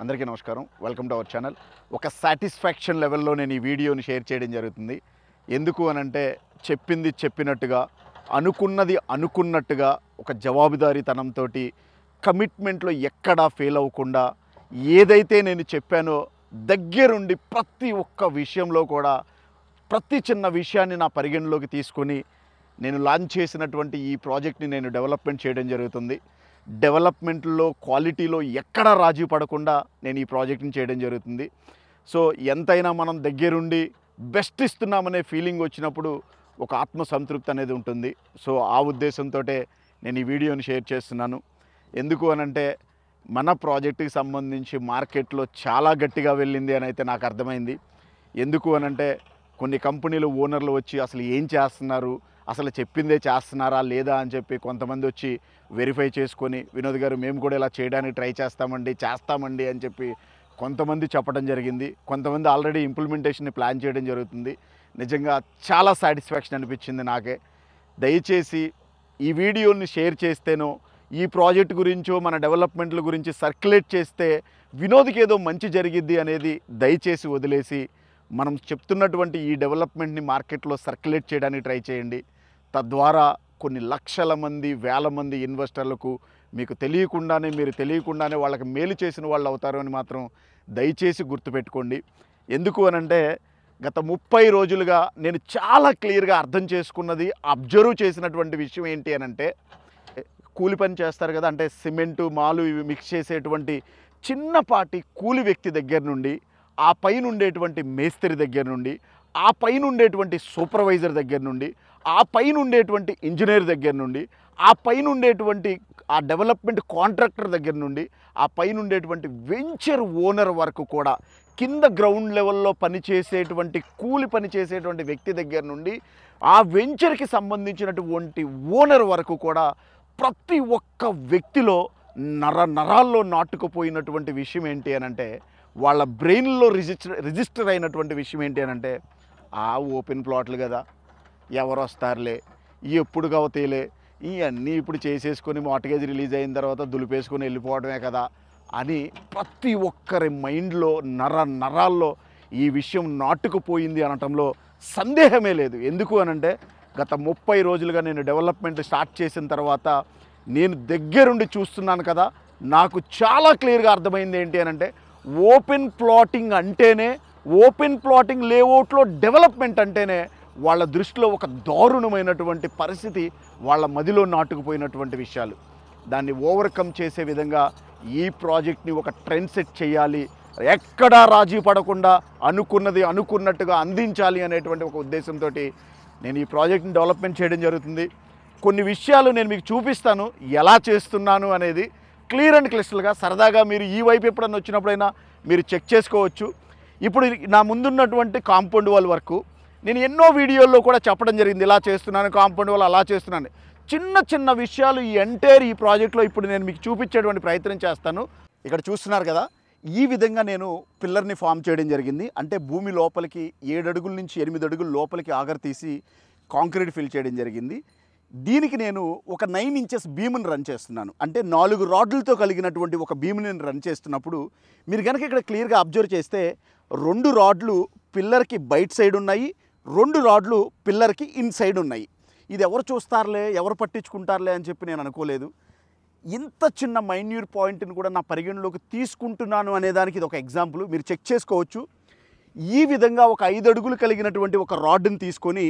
అందరికీ నమస్కారం. Welcome to our channel. ఒక సాటిస్ఫాక్షన్ లెవెల్లో నేను ఈ వీడియోని షేర్ చేయడం జరుగుతుంది. ఎందుకు అనంటే చెప్పింది చెప్పినట్టుగా, అనుకున్నది అనుకున్నట్టుగా, ఒక జవాబుదారీతనంతో, కమిట్మెంట్లో ఎక్కడా ఫెయిల్ అవ్వకుండా, ఏదైతే నేను చెప్పానో దగ్గరుండి ప్రతి ఒక్క విషయంలో కూడా ప్రతి చిన్న విషయాన్ని నా పరిగణలోకి తీసుకొని నేను లాంచ్ చేసినటువంటి ఈ ప్రాజెక్ట్ని నేను డెవలప్మెంట్ చేయడం జరుగుతుంది. డెవలప్మెంట్లో క్వాలిటీలో ఎక్కడా రాజీ పడకుండా నేను ఈ ప్రాజెక్ట్ని చేయడం జరుగుతుంది. సో ఎంతైనా మనం దగ్గరుండి బెస్ట్ ఇస్తున్నామనే ఫీలింగ్ వచ్చినప్పుడు ఒక ఆత్మసంతృప్తి అనేది ఉంటుంది. సో ఆ ఉద్దేశంతో నేను ఈ వీడియోని షేర్ చేస్తున్నాను. ఎందుకు అనంటే మన ప్రాజెక్టుకి సంబంధించి మార్కెట్లో చాలా గట్టిగా వెళ్ళింది అని అయితే నాకు అర్థమైంది. ఎందుకు అనంటే కొన్ని కంపెనీలు ఓనర్లు వచ్చి అసలు ఏం చేస్తున్నారు, అసలు చెప్పిందే చేస్తున్నారా లేదా అని చెప్పి కొంతమంది వచ్చి వెరిఫై చేసుకొని, వినోద్ గారు మేము కూడా ఇలా చేయడానికి ట్రై చేస్తామండి అని చెప్పి కొంతమంది చెప్పడం జరిగింది. కొంతమంది ఆల్రెడీ ఇంప్లిమెంటేషన్ని ప్లాన్ చేయడం జరుగుతుంది. నిజంగా చాలా సాటిస్ఫాక్షన్ అనిపించింది నాకే. దయచేసి ఈ వీడియోని షేర్ చేస్తేనో, ఈ ప్రాజెక్ట్ గురించో, మన డెవలప్మెంట్ల గురించి సర్క్యులేట్ చేస్తే వినోద్కి ఏదో మంచి జరిగిద్ది అనేది దయచేసి వదిలేసి మనం చెప్తున్నటువంటి ఈ డెవలప్మెంట్ని మార్కెట్లో సర్క్యులేట్ చేయడానికి ట్రై చేయండి. తద్వారా కొన్ని లక్షల మంది, వేల మంది ఇన్వెస్టర్లకు మీరు తెలియకుండానే వాళ్ళకి మేలు చేసిన వాళ్ళు అవుతారు అని మాత్రం దయచేసి గుర్తుపెట్టుకోండి. ఎందుకు అనంటే గత 30 రోజులుగా నేను చాలా క్లియర్గా అర్థం చేసుకున్నది, అబ్జర్వ్ చేసినటువంటి విషయం ఏంటి అనంటే, కూలి పని చేస్తారు కదా, అంటే సిమెంటు మాలు ఇవి మిక్స్ చేసేటువంటి చిన్నపాటి కూలి వ్యక్తి దగ్గర నుండి, ఆ పైన ఉండేటువంటి మేస్త్రి దగ్గర నుండి, ఆ పైన ఉండేటువంటి సూపర్వైజర్ దగ్గర నుండి, ఆ పైన ఉండేటువంటి ఇంజనీర్ దగ్గర నుండి, ఆ పైన ఉండేటువంటి ఆ డెవలప్మెంట్ కాంట్రాక్టర్ దగ్గర నుండి, ఆ పైన ఉండేటువంటి వెంచర్ ఓనర్ వరకు కూడా, కింద గ్రౌండ్ లెవెల్లో పనిచేసేటువంటి పనిచేసేటువంటి వ్యక్తి దగ్గర నుండి, ఆ వెంచర్కి సంబంధించినటువంటి ఓనర్ వరకు కూడా ప్రతి ఒక్క వ్యక్తిలో నరాల్లో నాటుకుపోయినటువంటి విషయం ఏంటి అనంటే, వాళ్ళ బ్రెయిన్లో రిజిస్టర్ అయినటువంటి విషయం ఏంటి అనంటే, ఆ ఓపెన్ ప్లాట్లు కదా, ఎవరు వస్తారులే, ఎప్పుడు కవుతాయిలే, ఇవన్నీ ఇప్పుడు చేసేసుకొని మార్ట్గేజ్ రిలీజ్ అయిన తర్వాత దులిపేసుకొని వెళ్ళిపోవడమే కదా అని ప్రతి ఒక్కరి మైండ్లో నరాల్లో ఈ విషయం నాటుకుపోయింది అనటంలో సందేహమే లేదు. ఎందుకు అనంటే గత 30 రోజులుగా నేను డెవలప్మెంట్ స్టార్ట్ చేసిన తర్వాత నేను దగ్గరుండి చూస్తున్నాను కదా, నాకు చాలా క్లియర్గా అర్థమైంది ఏంటి అనంటే, ఓపెన్ ప్లాటింగ్ లేఅవుట్లో డెవలప్మెంట్ అంటేనే వాళ్ళ దృష్టిలో ఒక దారుణమైనటువంటి పరిస్థితి, వాళ్ళ మదిలో నాటుకుపోయినటువంటి విషయాలు. దాన్ని ఓవర్కమ్ చేసే విధంగా ఈ ప్రాజెక్ట్ని ఒక ట్రెండ్ సెట్ చేయాలి, ఎక్కడా రాజీ పడకుండా అనుకున్నది అనుకున్నట్టుగా అందించాలి అనేటువంటి ఒక ఉద్దేశంతో నేను ఈ ప్రాజెక్ట్ని డెవలప్మెంట్ చేయడం జరుగుతుంది. కొన్ని విషయాలు నేను మీకు చూపిస్తాను, ఎలా చేస్తున్నాను అనేది క్లియర్ అండ్ క్లిస్టల్గా. సరదాగా మీరు ఈ వైపు ఎప్పుడన్నా వచ్చినప్పుడైనా మీరు చెక్ చేసుకోవచ్చు. ఇప్పుడు నా ముందున్నటువంటి కాంపౌండ్ వాల్ వర్క్ నేను ఎన్నో వీడియోల్లో కూడా చెప్పడం జరిగింది, ఇలా చేస్తున్నాను, కాంపౌండ్ వాల్ అలా చేస్తున్నాను. చిన్న విషయాలు ఈ ప్రాజెక్ట్లో ఇప్పుడు నేను మీకు చూపించేటువంటి ప్రయత్నం చేస్తాను. ఇక్కడ చూస్తున్నారు కదా, ఈ విధంగా నేను పిల్లర్ని ఫామ్ చేయడం జరిగింది. అంటే భూమి లోపలికి 7 అడుగుల నుంచి 8 అడుగుల లోపలికి ఆగర్ తీసి కాంక్రీట్ ఫిల్ చేయడం జరిగింది. దీనికి నేను ఒక 9 ఇంచెస్ బీమ్ని రన్ చేస్తున్నాను. అంటే 4 రాడ్లతో కలిగినటువంటి ఒక బీమ్ని నేను రన్ చేస్తున్నప్పుడు మీరు కనుక ఇక్కడ క్లియర్గా అబ్జర్వ్ చేస్తే 2 రాడ్లు పిల్లర్కి బయట సైడ్ ఉన్నాయి, 2 రాడ్లు పిల్లర్కి ఇన్సైడ్ ఉన్నాయి. ఇది ఎవరు చూస్తారులే, ఎవరు పట్టించుకుంటారులే అని చెప్పి నేను అనుకోలేదు. ఇంత చిన్న మైన్యూర్ పాయింట్ని కూడా నా పరిగణలోకి తీసుకుంటున్నాను అనేదానికి ఇది ఒక ఎగ్జాంపుల్. మీరు చెక్ చేసుకోవచ్చు. ఈ విధంగా ఒక 5 అడుగులు కలిగినటువంటి ఒక రాడ్ని తీసుకొని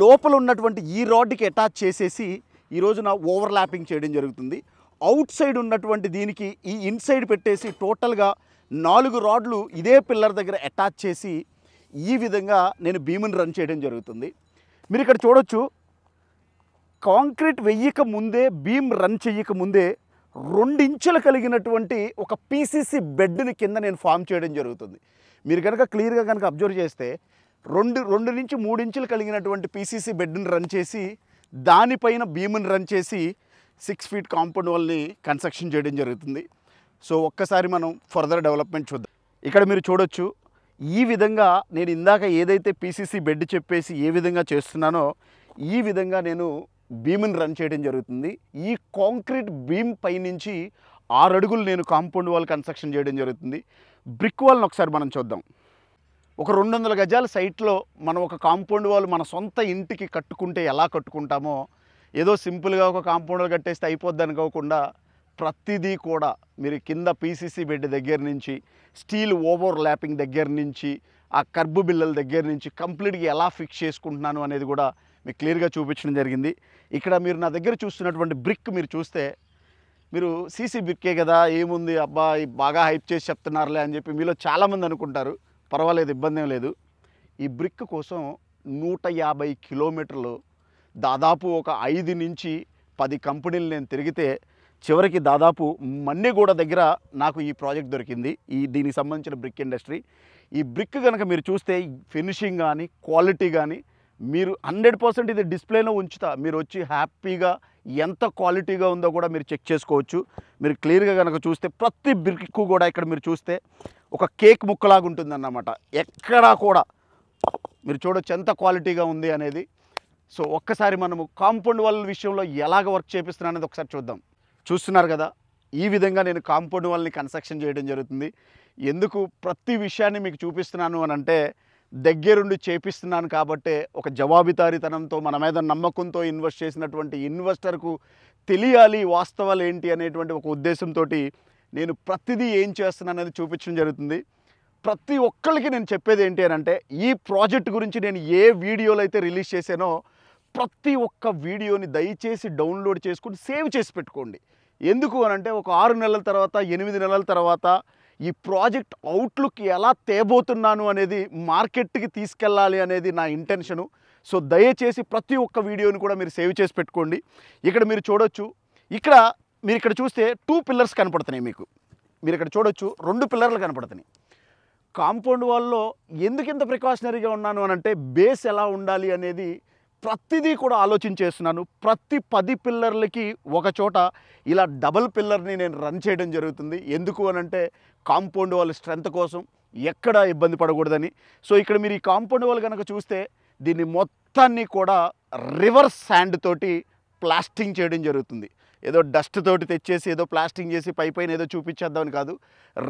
లోపల ఉన్నటువంటి ఈ రాడ్కి అటాచ్ చేసేసి ఈరోజు నా ఓవర్లాపింగ్ చేయడం జరుగుతుంది. అవుట్ సైడ్ ఉన్నటువంటి దీనికి ఈ ఇన్సైడ్ పెట్టేసి టోటల్గా 4 రాడ్లు ఇదే పిల్లర్ దగ్గర అటాచ్ చేసి ఈ విధంగా నేను బీమ్ని రన్ చేయడం జరుగుతుంది. మీరు ఇక్కడ చూడొచ్చు, కాంక్రీట్ వెయ్యక ముందే, బీమ్ రన్ చెయ్యక ముందే 2 ఇంచులు కలిగినటువంటి ఒక పీసీసీ బెడ్ని కింద నేను ఫామ్ చేయడం జరుగుతుంది. మీరు కనుక క్లియర్గా కనుక అబ్జర్వ్ చేస్తే 2 నుంచి 3 ఇంచులు కలిగినటువంటి పీసీసీ బెడ్ని రన్ చేసి, దానిపైన బీమ్ని రన్ చేసి 6 ఫీట్ కాంపౌండ్ వాల్ని కన్స్ట్రక్షన్ చేయడం జరుగుతుంది. సో ఒక్కసారి మనం ఫర్దర్ డెవలప్మెంట్ చూద్దాం. ఇక్కడ మీరు చూడొచ్చు, ఈ విధంగా నేను ఇందాక ఏదైతే పీసీసీ బెడ్ చెప్పేసి ఏ విధంగా చేస్తున్నానో ఈ విధంగా నేను బీమ్ని రన్ చేయడం జరుగుతుంది. ఈ కాంక్రీట్ బీమ్ పై నుంచి 6 అడుగులు నేను కాంపౌండ్ వాల్ కన్స్ట్రక్షన్ చేయడం జరుగుతుంది. బ్రిక్ వాల్ని ఒకసారి మనం చూద్దాం. ఒక 200 గజాల సైట్లో మనం ఒక కాంపౌండ్ వాల్ మన సొంత ఇంటికి కట్టుకుంటే ఎలా కట్టుకుంటామో, ఏదో సింపుల్గా ఒక కాంపౌండ్ వాల్ కట్టేస్తే అయిపోద్ది అనుకోకుండా ప్రతిదీ కూడా మీరు కింద పీసీసీ బెడ్ దగ్గర నుంచి, స్టీల్ ఓవర్ ల్యాపింగ్ దగ్గర నుంచి, ఆ కర్బు బిల్లల దగ్గర నుంచి కంప్లీట్గా ఎలా ఫిక్స్ చేసుకుంటున్నాను అనేది కూడా మీకు క్లియర్గా చూపించడం జరిగింది. ఇక్కడ మీరు నా దగ్గర చూస్తున్నటువంటి బ్రిక్ మీరు చూస్తే, మీరు సీసీ బ్రిక్కే కదా ఏముంది అబ్బా బాగా హైప్ చేసి చెప్తున్నారులే అని చెప్పి మీలో చాలామంది అనుకుంటారు. పర్వాలేదు, ఇబ్బంది ఏం లేదు. ఈ బ్రిక్ కోసం 150 కిలోమీటర్లు దాదాపు ఒక 5 నుంచి 10 కంపెనీలు నేను తిరిగితే చివరికి దాదాపు మన్నెగూడ దగ్గర నాకు ఈ ప్రాజెక్ట్ దొరికింది. దీనికి సంబంధించిన బ్రిక్ ఇండస్ట్రీ. ఈ బ్రిక్ కనుక మీరు చూస్తే ఫినిషింగ్ కానీ క్వాలిటీ కానీ మీరు 100% ఇది డిస్ప్లేలో ఉంచుతా, మీరు వచ్చి హ్యాపీగా ఎంత క్వాలిటీగా ఉందో కూడా మీరు చెక్ చేసుకోవచ్చు. మీరు క్లియర్గా కనుక చూస్తే ప్రతి బ్రిక్ కూడా ఇక్కడ మీరు చూస్తే ఒక కేక్ ముక్కలాగా ఉంటుందన్నమాట. ఎక్కడా కూడా మీరు చూడొచ్చు ఎంత క్వాలిటీగా ఉంది అనేది. సో ఒక్కసారి మనము కాంపౌండ్ వాల్ విషయంలో ఎలాగ వర్క్ చేపిస్తున్నా అనేది ఒకసారి చూద్దాం. చూస్తున్నారు కదా, ఈ విధంగా నేను కాంపౌండ్ వాల్ని కన్స్ట్రక్షన్ చేయడం జరుగుతుంది. ఎందుకు ప్రతి విషయాన్ని మీకు చూపిస్తున్నాను అని అంటే, దగ్గరుండి చేపిస్తున్నాను కాబట్టే ఒక జవాబుదారీతనంతో మన మీద నమ్మకంతో ఇన్వెస్ట్ చేసినటువంటి ఇన్వెస్టర్కు తెలియాలి వాస్తవాలు ఏంటి అనేటువంటి ఒక ఉద్దేశంతో నేను ప్రతిదీ ఏం చేస్తున్నాను అనేది చూపించడం జరుగుతుంది. ప్రతి ఒక్కరికి నేను చెప్పేది ఏంటి అని అంటే, ఈ ప్రాజెక్ట్ గురించి నేను ఏ వీడియోలు అయితే రిలీజ్ చేశానో ప్రతి ఒక్క వీడియోని దయచేసి డౌన్లోడ్ చేసుకుని సేవ్ చేసి పెట్టుకోండి. ఎందుకు అని అంటే, ఒక 6 నెలల తర్వాత 8 నెలల తర్వాత ఈ ప్రాజెక్ట్ అవుట్లుక్ ఎలా తేబోతున్నాను అనేది మార్కెట్కి తీసుకెళ్ళాలి అనేది నా ఇంటెన్షను. సో దయచేసి ప్రతి ఒక్క వీడియోని కూడా మీరు సేవ్ చేసి పెట్టుకోండి. ఇక్కడ మీరు చూడొచ్చు, మీరు ఇక్కడ చూస్తే 2 పిల్లర్స్ కనపడుతున్నాయి మీకు. మీరు ఇక్కడ చూడొచ్చు 2 పిల్లర్లు కనపడుతున్నాయి. కాంపౌండ్ వాల్లో ఎందుకు ఇంత ప్రికాషనరీగా ఉన్నాను అని అంటే, బేస్ ఎలా ఉండాలి అనేది ప్రతిదీ కూడా ఆలోచించేస్తున్నాను. ప్రతి 10 పిల్లర్లకి ఒక చోట ఇలా డబల్ పిల్లర్ని నేను రన్ చేయడం జరుగుతుంది. ఎందుకు అని అంటే, కాంపౌండ్ వాల్ స్ట్రెంత్ కోసం, ఎక్కడ ఇబ్బంది పడకూడదని. సో ఇక్కడ మీరు ఈ కాంపౌండ్ వాల్ కనుక చూస్తే దీన్ని మొత్తాన్ని కూడా రివర్స్ శాండ్ తోటి ప్లాస్టింగ్ చేయడం జరుగుతుంది. ఏదో డస్ట్ తోటి తెచ్చేసి ఏదో ప్లాస్టింగ్ చేసి పైన ఏదో చూపించేద్దామని కాదు.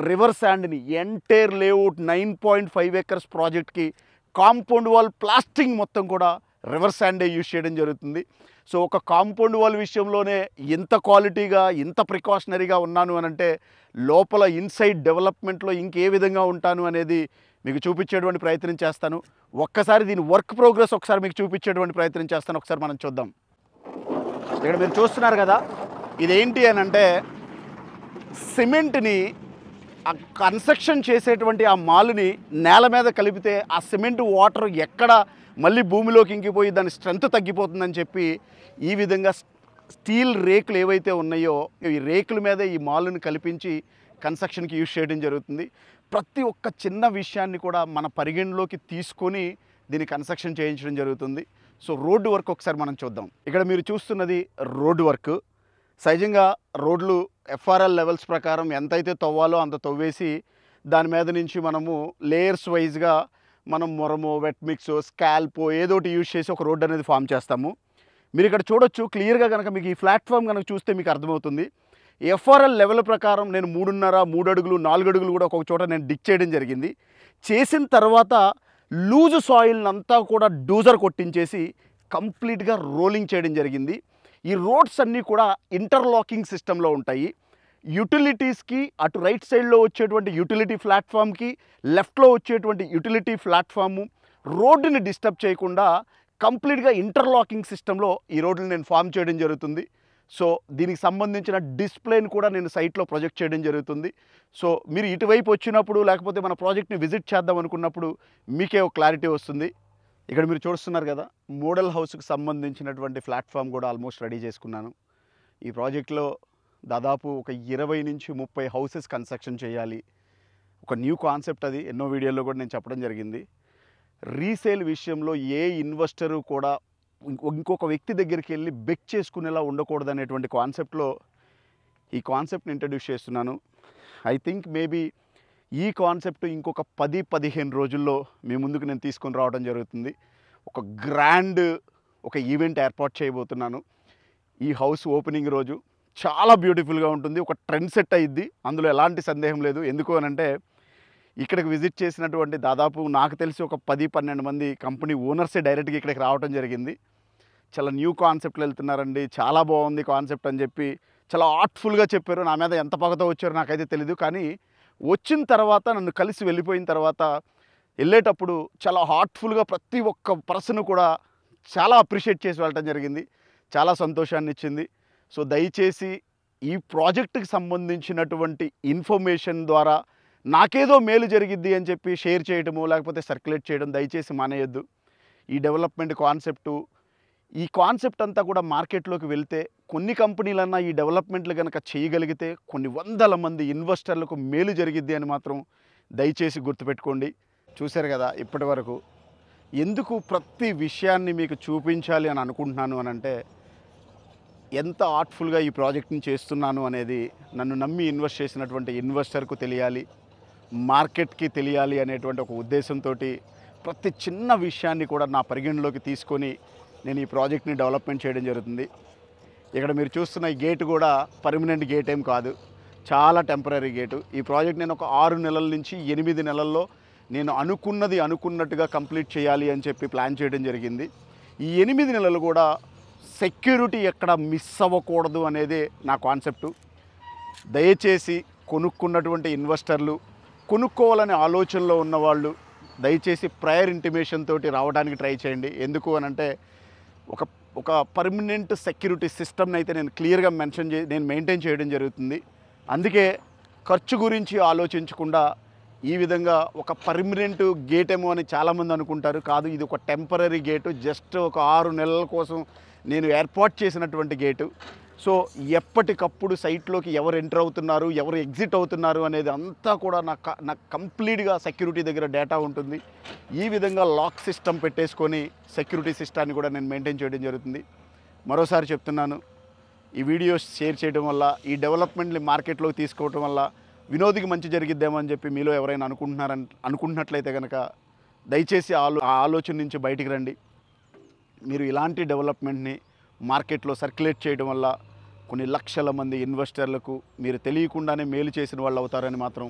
రివర్స్ శాండ్ని ఎంటైర్ లేఅవుట్ 9.5 ఎకర్స్ ప్రాజెక్ట్కి కాంపౌండ్ వాల్ ప్లాస్టింగ్ మొత్తం కూడా రివర్స్ శాండే యూజ్ చేయడం జరుగుతుంది. సో ఒక కాంపౌండ్ వాల్ విషయంలోనే ఇంత క్వాలిటీగా ఇంత ప్రికాషనరీగా ఉన్నాను అని అంటే, లోపల ఇన్సైడ్ డెవలప్మెంట్లో ఇంకే విధంగా ఉంటాను అనేది మీకు చూపించేటువంటి ప్రయత్నం చేస్తాను. ఒక్కసారి దీని వర్క్ ప్రోగ్రెస్ ఒకసారి మీకు చూపించేటువంటి ప్రయత్నం చేస్తాను. ఒకసారి మనం చూద్దాం. ఇక్కడ మీరు చూస్తున్నారు కదా, ఇదేంటి అని అంటే, సిమెంట్ని ఆ కన్స్ట్రక్షన్ చేసేటువంటి ఆ మాలుని నేల మీద కలిపితే ఆ సిమెంట్ వాటర్ ఎక్కడ మళ్ళీ భూమిలోకి ఇంకిపోయి దాని స్ట్రెంత్ తగ్గిపోతుందని చెప్పి ఈ విధంగా స్టీల్ రేకులు ఏవైతే ఉన్నాయో ఈ రేకుల మీద ఈ మాలుని కల్పించి కన్స్ట్రక్షన్కి యూజ్ చేయడం జరుగుతుంది. ప్రతి ఒక్క చిన్న విషయాన్ని కూడా మన పరిగణలోకి తీసుకొని దీన్ని కన్స్ట్రక్షన్ చేయించడం జరుగుతుంది. సో రోడ్డు వర్క్ ఒకసారి మనం చూద్దాం. ఇక్కడ మీరు చూస్తున్నది రోడ్డు వర్క్. సహజంగా రోడ్లు ఎఫ్ఆర్ఎల్ లెవెల్స్ ప్రకారం ఎంతైతే తవ్వాలో అంత తవ్వేసి దాని మీద నుంచి మనము లేయర్స్ వైజ్గా మనం మొరమో, వెట్ మిక్స్, స్కాల్పో ఏదోటి యూజ్ చేసి ఒక రోడ్డు అనేది ఫామ్ చేస్తాము. మీరు ఇక్కడ చూడొచ్చు క్లియర్గా కనుక మీకు ఈ ప్లాట్ఫామ్ కనుక చూస్తే మీకు అర్థమవుతుంది. ఎఫ్ఆర్ఎల్ లెవెల్ ప్రకారం నేను 3.5, 3 అడుగులు, 4 అడుగులు కూడా ఒక్కొక్క చోట నేను డిక్ చేయడం జరిగింది. చేసిన తర్వాత లూజ్ సాయిల్ని అంతా కూడా డూజర్ కొట్టించేసి కంప్లీట్గా రోలింగ్ చేయడం జరిగింది. ఈ రోడ్స్ అన్నీ కూడా ఇంటర్లాకింగ్ సిస్టంలో ఉంటాయి. యూటిలిటీస్కి అటు రైట్ సైడ్లో వచ్చేటువంటి యూటిలిటీ ప్లాట్ఫామ్కి, లెఫ్ట్లో వచ్చేటువంటి యూటిలిటీ ప్లాట్ఫాము రోడ్డుని డిస్టర్బ్ చేయకుండా కంప్లీట్గా ఇంటర్లాకింగ్ సిస్టంలో ఈ రోడ్లు నేను ఫామ్ చేయడం జరుగుతుంది. సో దీనికి సంబంధించిన డిస్ప్లేని కూడా నేను సైట్లో ప్రొజెక్ట్ చేయడం జరుగుతుంది. సో మీరు ఇటువైపు వచ్చినప్పుడు లేకపోతే మన ప్రాజెక్ట్ని విజిట్ చేద్దాం అనుకున్నప్పుడు మీకే ఒక క్లారిటీ వస్తుంది. ఇక్కడ మీరు చూస్తున్నారు కదా, మోడల్ హౌస్కి సంబంధించినటువంటి ప్లాట్ఫామ్ కూడా ఆల్మోస్ట్ రెడీ చేసుకున్నాను. ఈ ప్రాజెక్ట్లో దాదాపు ఒక 20 నుంచి 30 హౌసెస్ కన్స్ట్రక్షన్ చేయాలి. ఒక న్యూ కాన్సెప్ట్ అది. ఎన్నో వీడియోల్లో కూడా నేను చెప్పడం జరిగింది. రీసేల్ విషయంలో ఏ ఇన్వెస్టరు కూడా ఇంకొక వ్యక్తి దగ్గరికి వెళ్ళి బెక్ చేసుకునేలా ఉండకూడదు అనేటువంటి కాన్సెప్ట్లో ఈ కాన్సెప్ట్ని ఇంట్రడ్యూస్ చేస్తున్నాను. ఐ థింక్ మేబీ ఈ కాన్సెప్ట్ ఇంకొక 10-15 రోజుల్లో మీ ముందుకు నేను తీసుకొని రావడం జరుగుతుంది. ఒక గ్రాండ్ ఈవెంట్ ఏర్పాటు చేయబోతున్నాను. ఈ హౌస్ ఓపెనింగ్ రోజు చాలా బ్యూటిఫుల్గా ఉంటుంది. ఒక ట్రెండ్ సెట్ అయ్యిద్ది, అందులో ఎలాంటి సందేహం లేదు. ఎందుకు అనంటే ఇక్కడికి విజిట్ చేసినటువంటి దాదాపు నాకు తెలిసి ఒక 10-12 మంది కంపెనీ ఓనర్సే డైరెక్ట్గా ఇక్కడికి రావడం జరిగింది. చాలా న్యూ కాన్సెప్ట్లు వెళ్తున్నారండి, చాలా బాగుంది కాన్సెప్ట్ అని చెప్పి చాలా ఆర్ట్ఫుల్గా చెప్పారు. నా మీద ఎంత పగతో వచ్చారో నాకైతే తెలీదు, కానీ వచ్చిన తర్వాత నన్ను కలిసి వెళ్ళిపోయిన తర్వాత వెళ్ళేటప్పుడు చాలా హార్ట్ఫుల్గా ప్రతి ఒక్క పర్సన్ కూడా చాలా అప్రిషియేట్ చేసి వెళ్ళటం జరిగింది. చాలా సంతోషాన్ని ఇచ్చింది. సో దయచేసి ఈ ప్రాజెక్టుకి సంబంధించినటువంటి ఇన్ఫర్మేషన్ ద్వారా నాకేదో మేలు జరిగిద్ది అని చెప్పి షేర్ చేయడము లేకపోతే సర్క్యులేట్ చేయడం దయచేసి మానేయొద్దు. ఈ డెవలప్మెంట్ ఈ కాన్సెప్ట్ అంతా కూడా మార్కెట్లోకి వెళ్తే కొన్ని కంపెనీలన్నా ఈ డెవలప్మెంట్లు కనుక చేయగలిగితే కొన్ని వందల మంది ఇన్వెస్టర్లకు మేలు జరిగిద్ది అని మాత్రం దయచేసి గుర్తుపెట్టుకోండి. చూశారు కదా ఇప్పటి వరకు ఎందుకు ప్రతి విషయాన్ని మీకు చూపించాలి అని అనుకుంటున్నాను అని అంటే, ఎంత ఆర్ట్ఫుల్గా ఈ ప్రాజెక్ట్ని చేస్తున్నాను అనేది నన్ను నమ్మి ఇన్వెస్ట్ చేసినటువంటి ఇన్వెస్టర్కు తెలియాలి, మార్కెట్కి తెలియాలి అనేటువంటి ఒక ఉద్దేశంతో ప్రతి చిన్న విషయాన్ని కూడా నా పరిగణలోకి తీసుకొని నేను ఈ ప్రాజెక్ట్ని డెవలప్మెంట్ చేయడం జరుగుతుంది. ఇక్కడ మీరు చూస్తున్న ఈ గేటు కూడా పర్మనెంట్ గేట్ ఏం కాదు, చాలా టెంపరీ గేటు. ఈ ప్రాజెక్ట్ నేను ఒక 6 నెలల నుంచి 8 నెలల్లో నేను అనుకున్నట్టుగా కంప్లీట్ చేయాలి అని చెప్పి ప్లాన్ చేయడం జరిగింది. ఈ 8 నెలలు కూడా సెక్యూరిటీ ఎక్కడ మిస్ అవ్వకూడదు అనేదే నా కాన్సెప్టు. దయచేసి కొనుక్కున్నటువంటి ఇన్వెస్టర్లు, కొనుక్కోవాలనే ఆలోచనలో ఉన్నవాళ్ళు దయచేసి ప్రయర్ ఇంటిమేషన్ తోటి రావడానికి ట్రై చేయండి. ఎందుకు అనంటే ఒక పర్మనెంట్ సెక్యూరిటీ సిస్టమ్ని అయితే నేను క్లియర్గా నేను మెయింటైన్ చేయడం జరుగుతుంది. అందుకే ఖర్చు గురించి ఆలోచించకుండా ఈ విధంగా ఒక పర్మనెంట్ గేట్ ఏమో అని చాలామంది అనుకుంటారు. కాదు, ఇది ఒక టెంపరీ గేటు, జస్ట్ ఒక 6 నెలల కోసం నేను ఏర్పాటు చేసినటువంటి గేటు. సో ఎప్పటికప్పుడు సైట్లోకి ఎవరు ఎంటర్ అవుతున్నారు, ఎవరు ఎగ్జిట్ అవుతున్నారు అనేది అంతా కూడా నాకు కంప్లీట్గా సెక్యూరిటీ దగ్గర డేటా ఉంటుంది. ఈ విధంగా లాక్ సిస్టమ్ పెట్టేసుకొని సెక్యూరిటీ సిస్టాన్ని కూడా నేను మెయింటైన్ చేయడం జరుగుతుంది. మరోసారి చెప్తున్నాను, ఈ వీడియోస్ షేర్ చేయడం వల్ల, ఈ డెవలప్మెంట్ని మార్కెట్లోకి తీసుకోవడం వల్ల వినోద్కి మంచి జరిగిద్దేమో అని చెప్పి మీలో ఎవరైనా అనుకుంటున్నట్లయితే కనుక దయచేసి ఆ ఆలోచన నుంచి బయటికి రండి. మీరు ఇలాంటి డెవలప్మెంట్ని మార్కెట్లో సర్క్యులేట్ చేయడం వల్ల కొన్ని లక్షల మంది ఇన్వెస్టర్లకు మీరు తెలియకుండానే మేలు చేసిన వాళ్ళు అవుతారని మాత్రం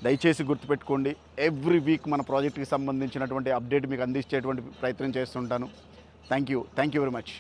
దయచేసి గుర్తుపెట్టుకోండి. ఎవ్రీ వీక్ మన ప్రాజెక్ట్కి సంబంధించినటువంటి అప్డేట్ మీకు అందించేటువంటి ప్రయత్నం చేస్తుంటాను. Thank you very much.